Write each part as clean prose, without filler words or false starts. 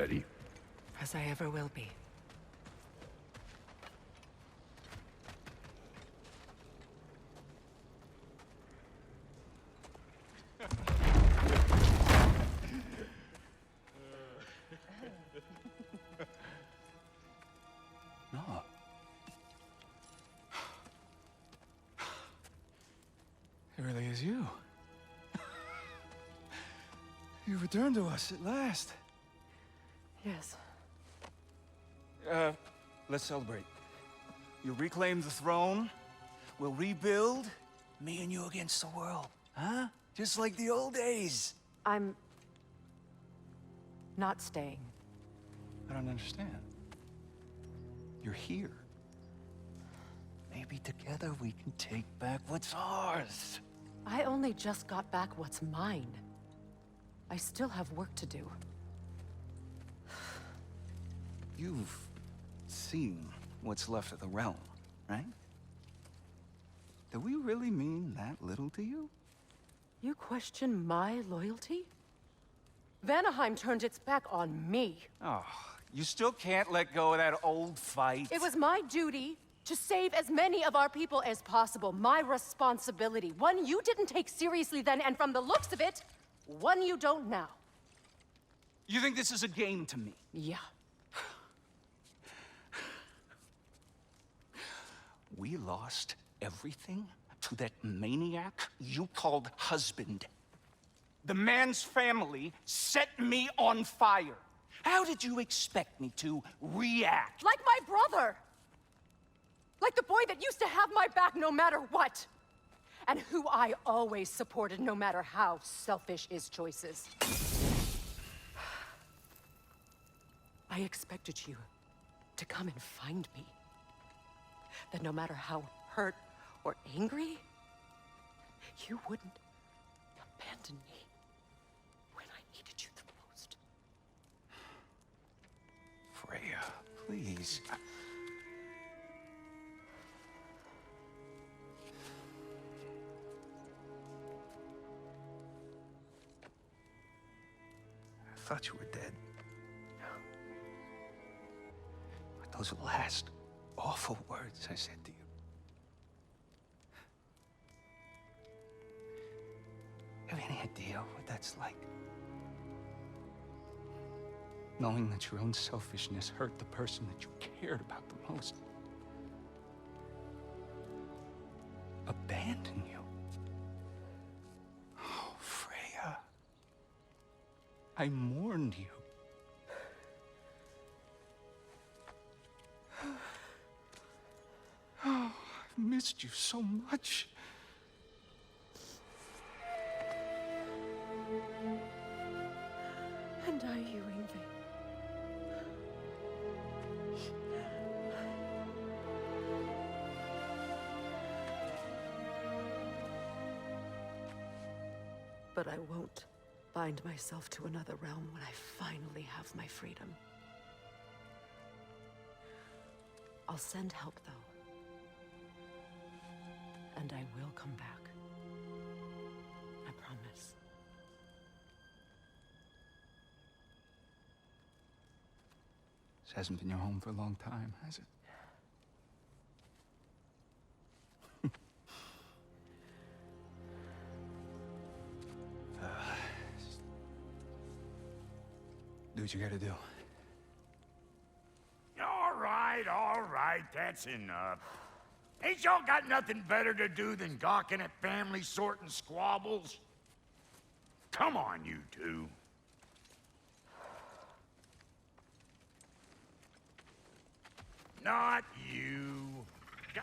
ready? As I ever will be. No. It really is you. You returned to us at last. Yes. Let's celebrate. You reclaim the throne, we'll rebuild, me and you against the world. Huh? Just like the old days. I'm... not staying. I don't understand. You're here. Maybe together we can take back what's ours. I only just got back what's mine. I still have work to do. You've seen what's left of the realm, right? Do we really mean that little to you? You question my loyalty? Vanaheim turned its back on me. Oh, you still can't let go of that old fight. It was my duty to save as many of our people as possible. My responsibility. One you didn't take seriously then, and from the looks of it, one you don't now. You think this is a game to me? Yeah. We lost everything to that maniac you called husband. The man's family set me on fire. How did you expect me to react? Like my brother! Like the boy that used to have my back no matter what! And who I always supported no matter how selfish his choices. I expected you to come and find me. That no matter how hurt or angry, you wouldn't abandon me when I needed you the most. Freya, please. I thought you were dead. But those last awful words I said to you. Have any idea what that's like? Knowing that your own selfishness hurt the person that you cared about the most. Abandon you. Oh, Freya. I mourned you. Oh, I've missed you so much. And I, you, Yngvi. But I won't bind myself to another realm when I finally have my freedom. I'll send help, though. And I will come back. I promise. This hasn't been your home for a long time, has it? Do what you gotta do. All right, that's enough. Ain't y'all got nothing better to do than gawking at family sorting squabbles? Come on, you two. Not you.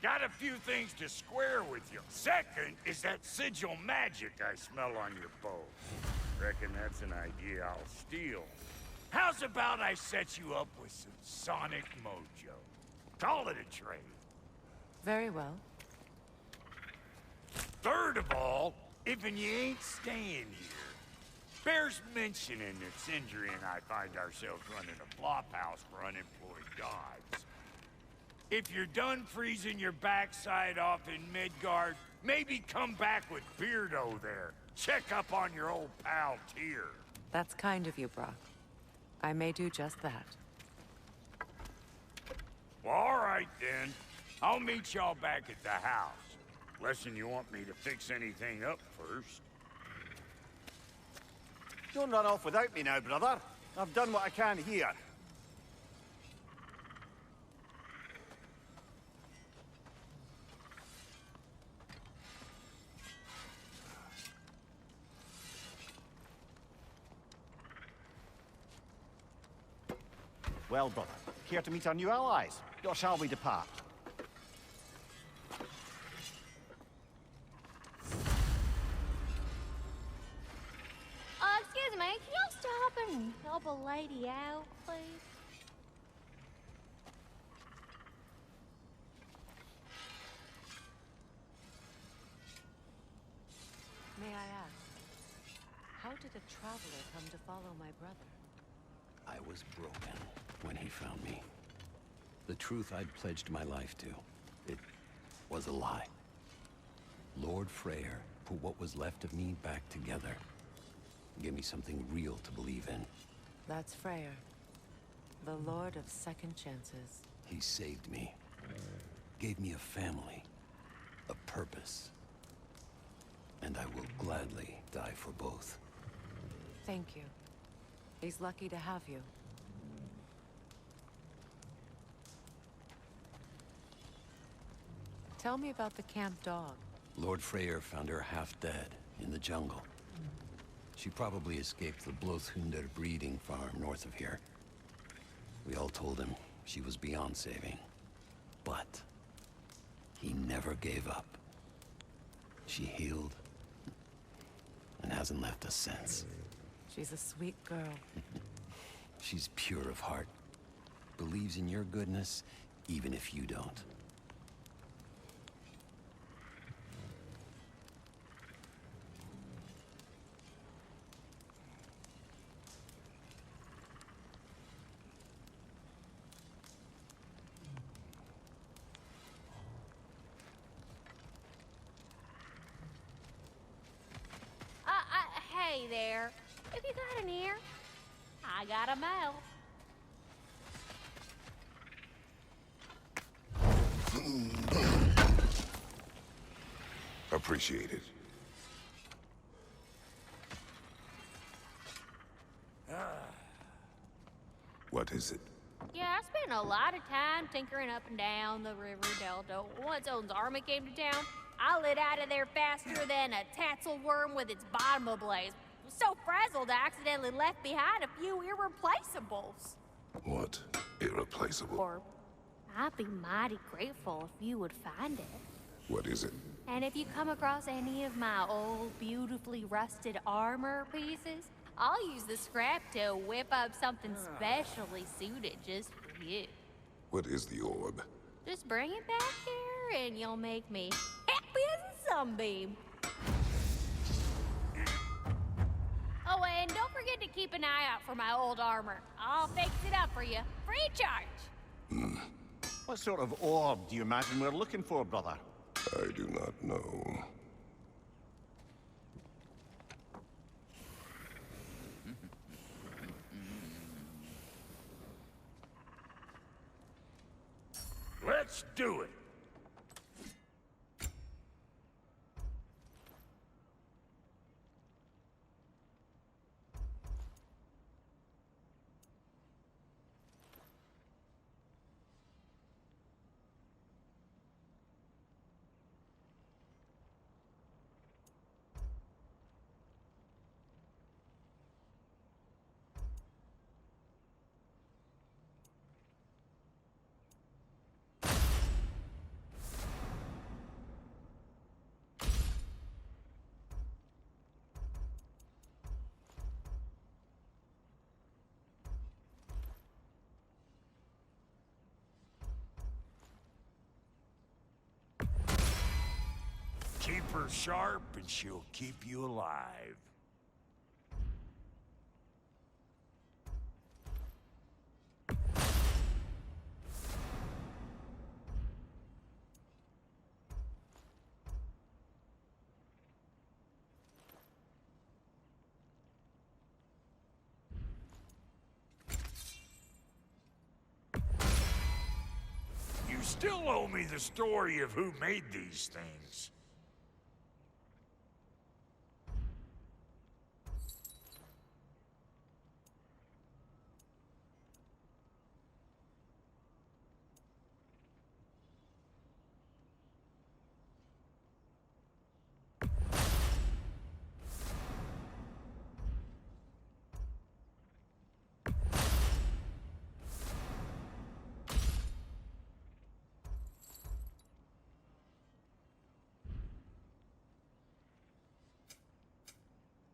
Got a few things to square with you. Second is that sigil magic I smell on your bow. Reckon that's an idea I'll steal. How's about I set you up with some sonic mojo? Call it a trade. Very well. Third of all, if you ain't staying here, bears mentioning that Sindri and I find ourselves running a flop house for unemployed gods. If you're done freezing your backside off in Midgard, maybe come back with Beardo there. Check up on your old pal Tyr. That's kind of you, Brock. I may do just that. Well, all right, then. I'll meet y'all back at the house. Less'n you want me to fix anything up first. Don't run off without me now, brother. I've done what I can here. Well, brother, care to meet our new allies? Or shall we depart? Excuse me, can y'all stop and help a lady out, please? May I ask, how did a traveler come to follow my brother? I was broken when he found me. The truth I'd pledged my life to, it was a lie. Lord Freyr put what was left of me back together. Gave me something real to believe in. That's Freyr, the Lord of Second Chances. He saved me. Gave me a family. A purpose. And I will gladly die for both. Thank you. He's lucky to have you. Tell me about the camp dog. Lord Freyr found her half dead in the jungle. She probably escaped the Blothunder breeding farm north of here. We all told him she was beyond saving. But he never gave up. She healed and hasn't left us since. She's a sweet girl. She's pure of heart. Believes in your goodness, even if you don't. Hey there. If you got an ear, I got a mouth. Appreciate it. What is it? Yeah, I spent a lot of time tinkering up and down the river delta. Once Odin's army came to town, I lit out of there faster than a tassel worm with its bottom ablaze. So frazzled, I accidentally left behind a few irreplaceables. What? Irreplaceable? Or I'd be mighty grateful if you would find it. What is it? And if you come across any of my old, beautifully rusted armor pieces, I'll use the scrap to whip up something specially suited just for you. What is the orb? Just bring it back here and you'll make me happy as a sunbeam. Oh, and don't forget to keep an eye out for my old armor. I'll fix it up for you, free of charge. What sort of orb do you imagine we're looking for, brother? I do not know. Let's do it. Keep her sharp and she'll keep you alive. still owe me the story of who made these things.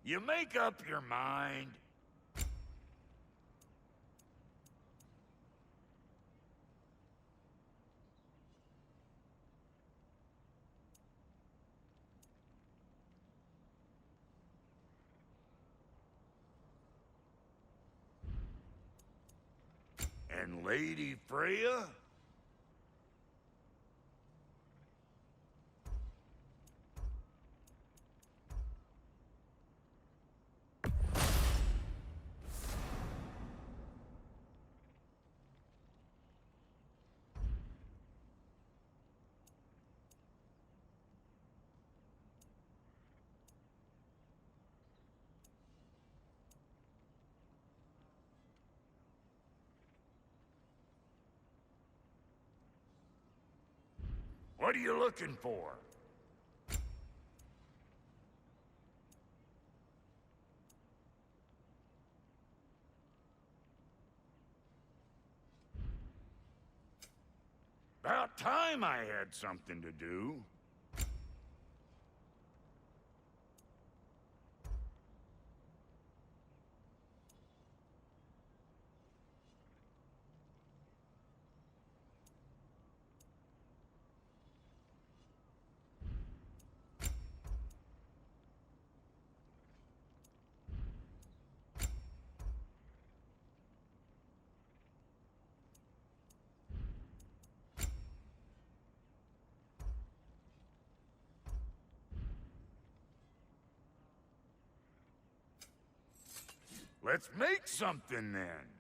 You make up your mind. And Lady Freya? What are you looking for? About time I had something to do. Let's make something then.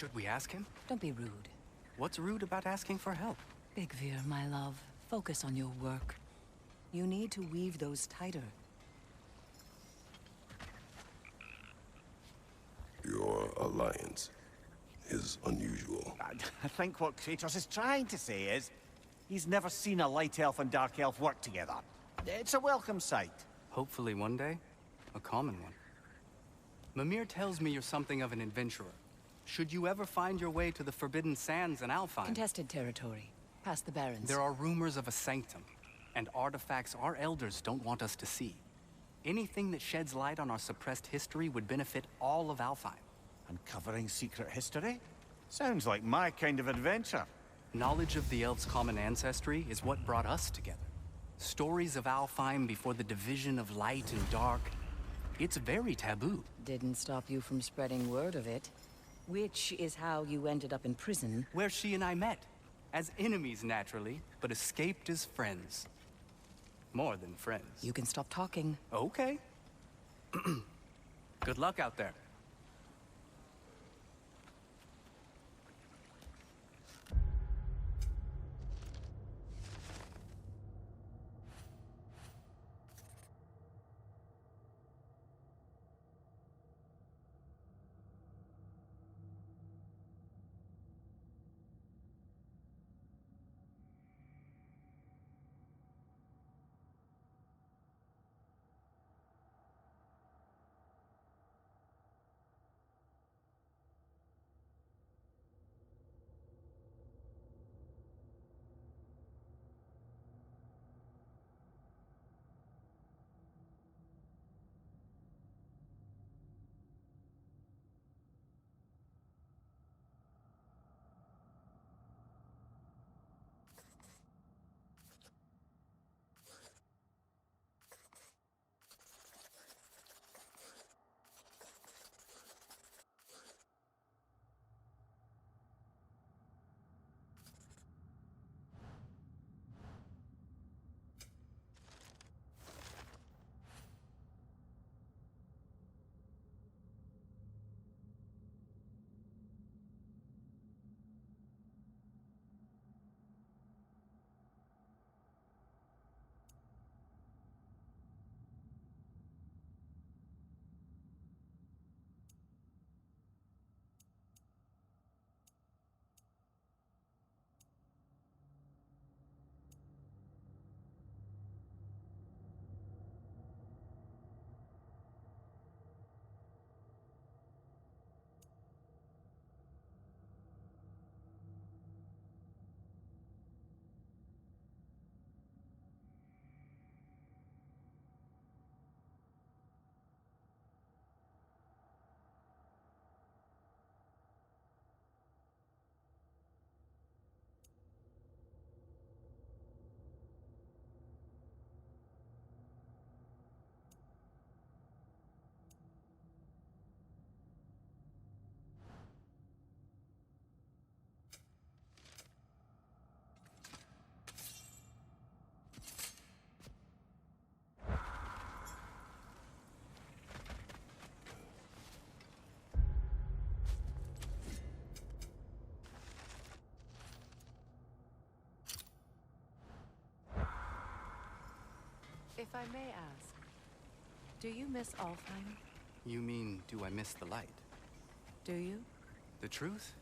Should we ask him? Don't be rude. What's rude about asking for help? Big Veer, my love, focus on your work. You need to weave those tighter. Your alliance is unusual. I think what Kratos is trying to say is, he's never seen a light elf and dark elf work together. It's a welcome sight. Hopefully one day, a common one. Mimir tells me you're something of an adventurer. Should you ever find your way to the Forbidden Sands in Alfheim... Contested territory. Past the Barrens. There are rumors of a sanctum, and artifacts our elders don't want us to see. Anything that sheds light on our suppressed history would benefit all of Alfheim. Uncovering secret history? Sounds like my kind of adventure. Knowledge of the elves' common ancestry is what brought us together. Stories of Alfheim before the division of light and dark. It's very taboo. Didn't stop you from spreading word of it. Which is how you ended up in prison. Where she and I met. As enemies, naturally, but escaped as friends. More than friends. You can stop talking. Okay. Good luck out there. If I may ask, do you miss Alfheim? You mean, do I miss the light? Do you? The truth?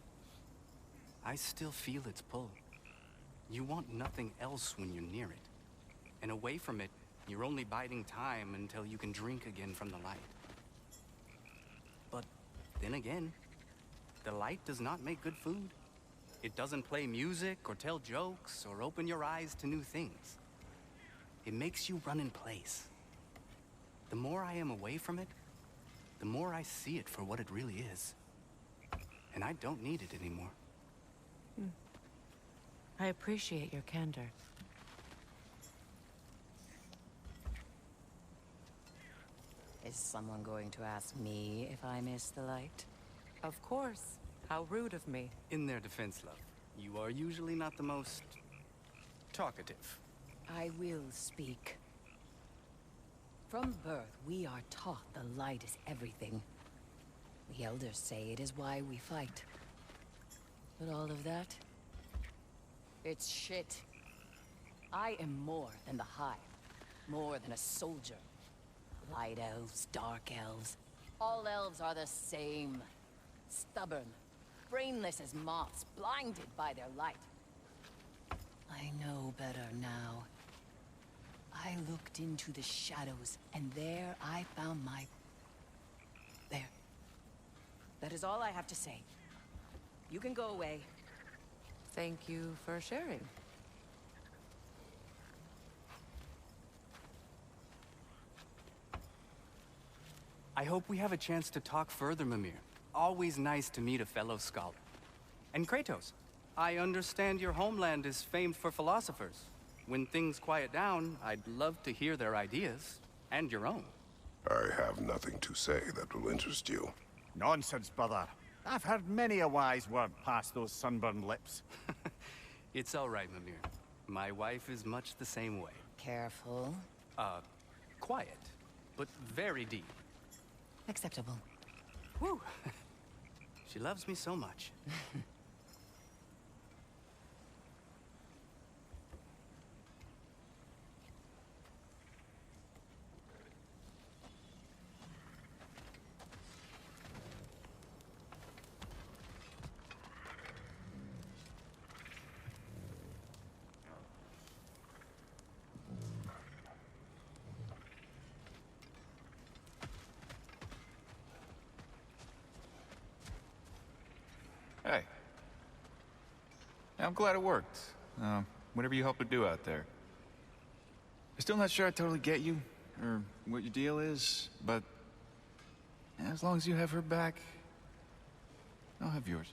I still feel its pull. You want nothing else when you're near it. And away from it, you're only biding time until you can drink again from the light. But then again, the light does not make good food. It doesn't play music or tell jokes or open your eyes to new things. It makes you run in place. The more I am away from it, the more I see it for what it really is. And I don't need it anymore. I appreciate your candor. Is someone going to ask me if I miss the light? Of course. How rude of me. In their defense, love, you are usually not the most talkative. I will speak. From birth, we are taught the light is everything. The elders say it is why we fight. But all of that, it's shit. I am more than the Hive. More than a soldier. Light elves, dark elves. All elves are the same. Stubborn. Brainless as moths, blinded by their light. I know better now. I looked into the shadows, and there I found my... There. That is all I have to say. You can go away. Thank you for sharing. I hope we have a chance to talk further, Mimir. Always nice to meet a fellow scholar. And Kratos, I understand your homeland is famed for philosophers. When things quiet down, I'd love to hear their ideas, and your own. I have nothing to say that will interest you. Nonsense, brother. I've heard many a wise word past those sunburned lips. It's all right, Mimir. My wife is much the same way. Careful. Quiet, but very deep. Acceptable. Whew. She loves me so much. Hey. I'm glad it worked. Whatever you helped her do out there. I'm still not sure I totally get you, or what your deal is, but as long as you have her back, I'll have yours.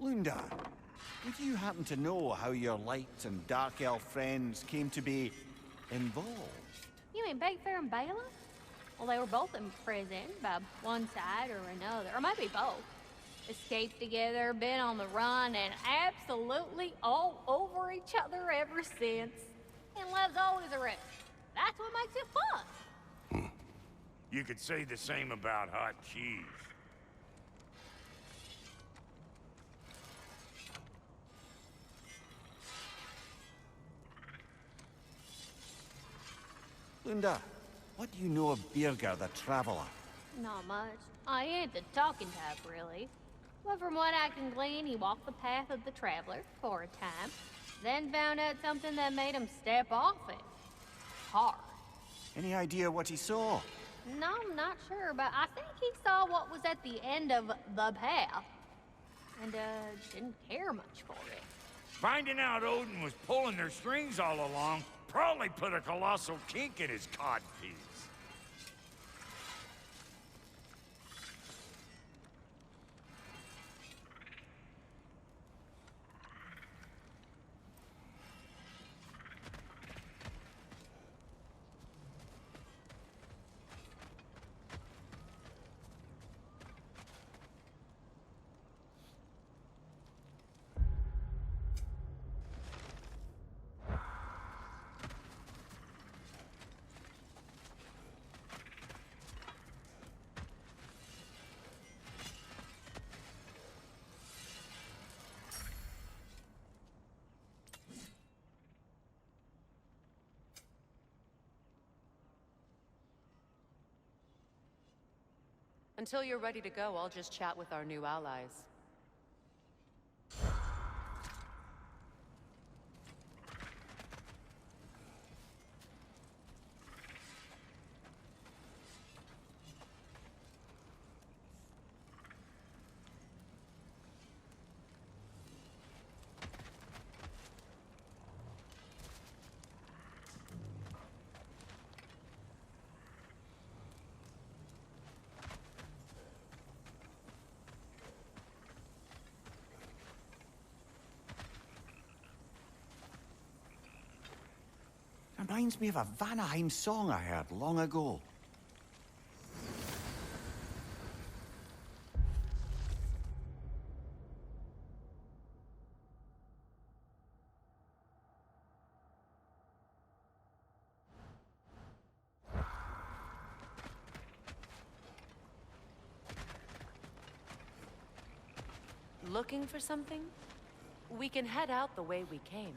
Lunda, would you happen to know how your light and dark elf friends came to be involved? You mean Big Fair and Bela? Well, they were both in prison by one side or another, or maybe both. Escaped together, been on the run, and absolutely all over each other ever since. And love's always a risk. That's what makes it fun. You could say the same about hot cheese. Lunda, what do you know of Birger the Traveler? Not much. I ain't the talking type, really. But from what I can glean, he walked the path of the traveler for a time, then found out something that made him step off it. Hard. Any idea what he saw? No, I'm not sure, but I think he saw what was at the end of the path. And, didn't care much for it. Finding out Odin was pulling their strings all along probably put a colossal kink in his codpiece. Until you're ready to go, I'll just chat with our new allies. Reminds me of a Vanaheim song I heard long ago. Looking for something? We can head out the way we came.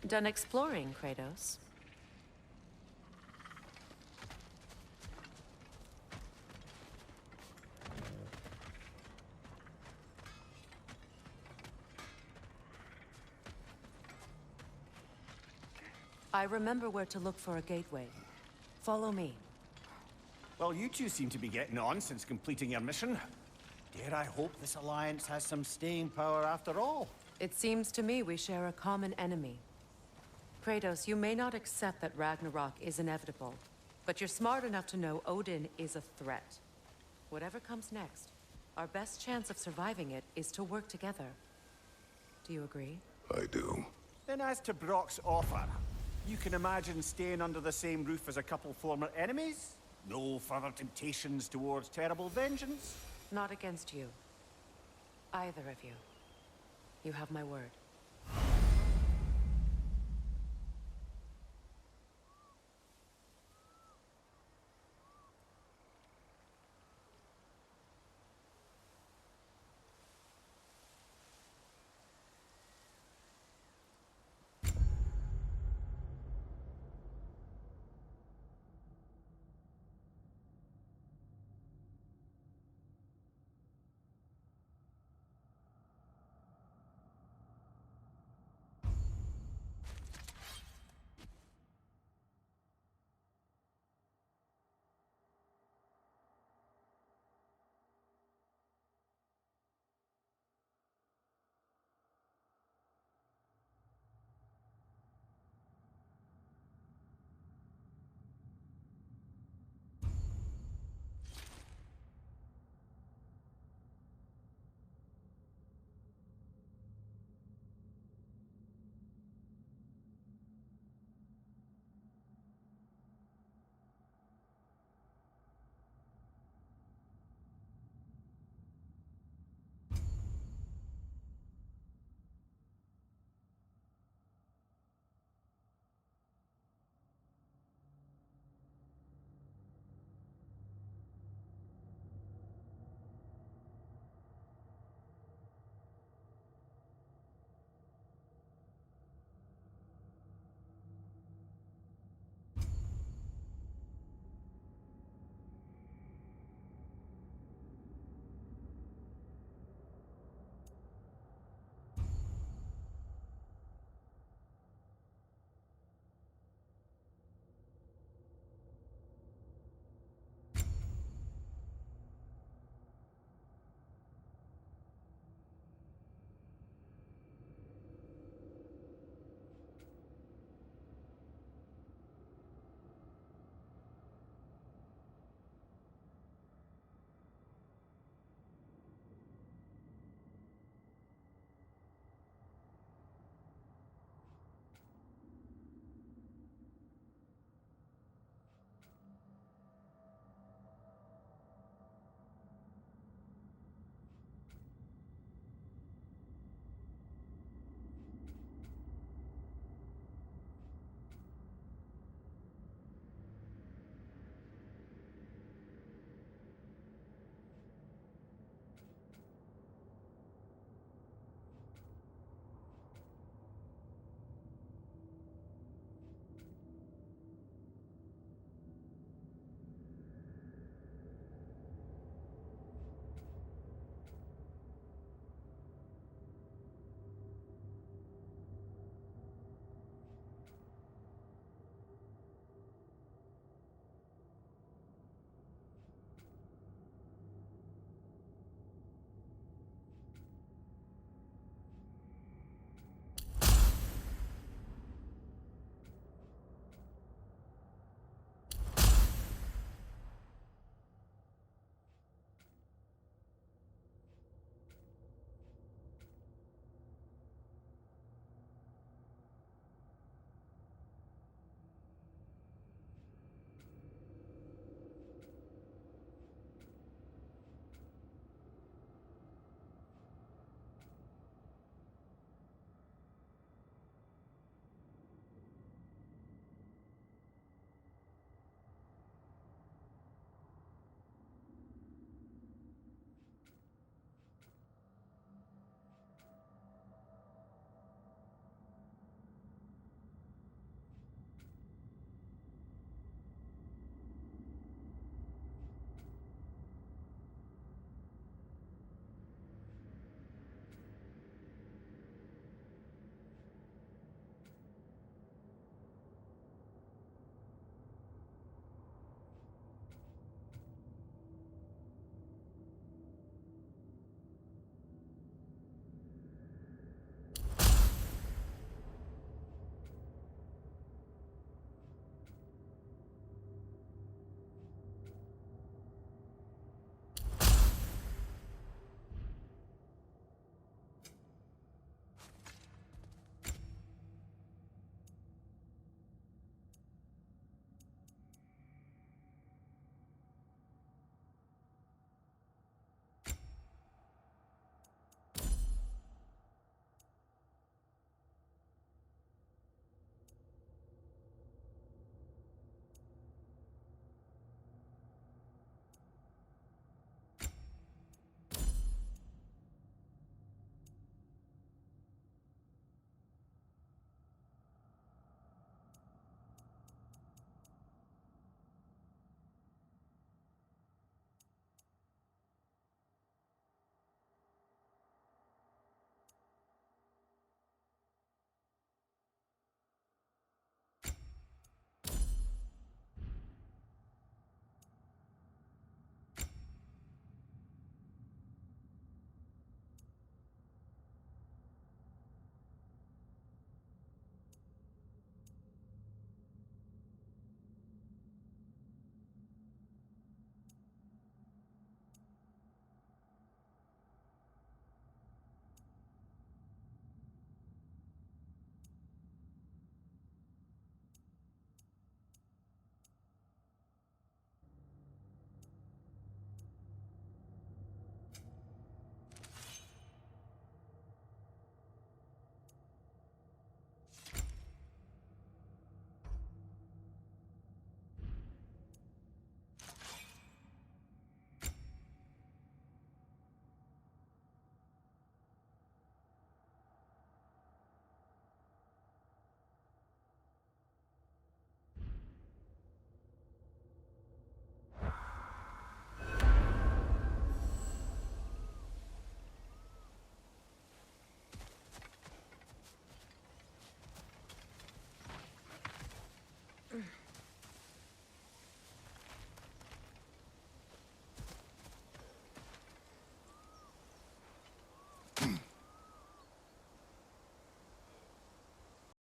Done exploring, Kratos? I remember where to look for a gateway. Follow me. Well, you two seem to be getting on since completing your mission. Dare I hope this alliance has some staying power after all? It seems to me we share a common enemy. Kratos, you may not accept that Ragnarok is inevitable, but you're smart enough to know Odin is a threat. Whatever comes next, our best chance of surviving it is to work together. Do you agree? I do. Then as to Brock's offer, you can imagine staying under the same roof as a couple former enemies? No further temptations towards terrible vengeance? Not against you. Either of you. You have my word.